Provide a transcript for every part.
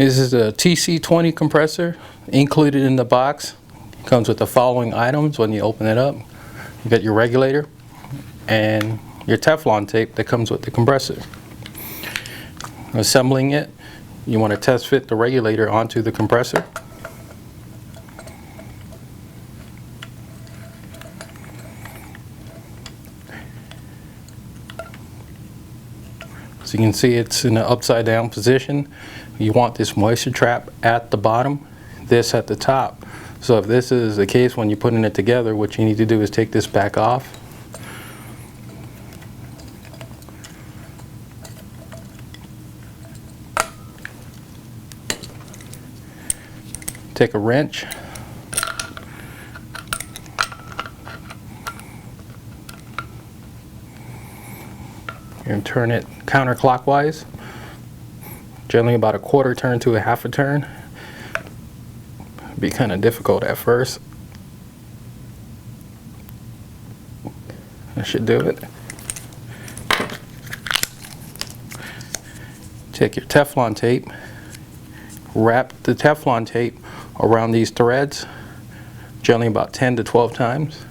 This is a TC-20 compressor included in the box. Comes with the following items when you open it up. You got your regulator and your Teflon tape that comes with the compressor. Assembling it, you want to test fit the regulator onto the compressor. So you can see it's in an upside down position. You want this moisture trap at the bottom, this at the top. So if this is the case when you're putting it together, what you need to do is take this back off. Take a wrench. And turn it counterclockwise, generally about a quarter turn to a half a turn. Be kind of difficult at first. That should do it. Take your Teflon tape, wrap the Teflon tape around these threads, generally about 10 to 12 times.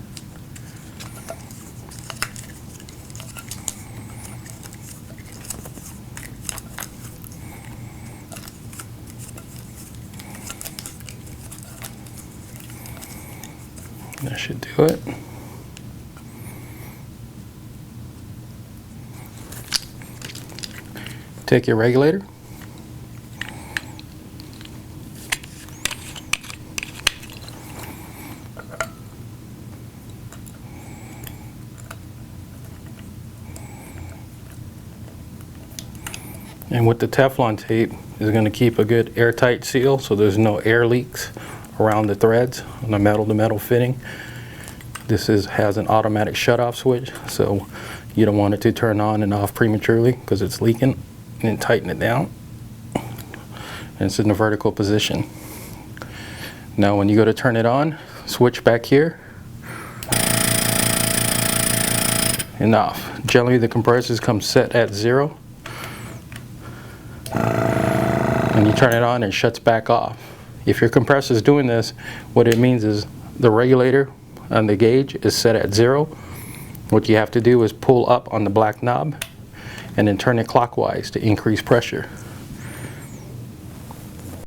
That should do it. Take your regulator. And with the Teflon tape, is going to keep a good airtight seal so there's no air leaks around the threads on the metal-to-metal fitting. This has an automatic shut-off switch, so you don't want it to turn on and off prematurely because it's leaking, and tighten it down. And it's in the vertical position. Now when you go to turn it on, switch back here and off. Generally the compressors come set at 0. And you turn it on and it shuts back off. If your compressor is doing this, what it means is the regulator on the gauge is set at 0. What you have to do is pull up on the black knob and then turn it clockwise to increase pressure.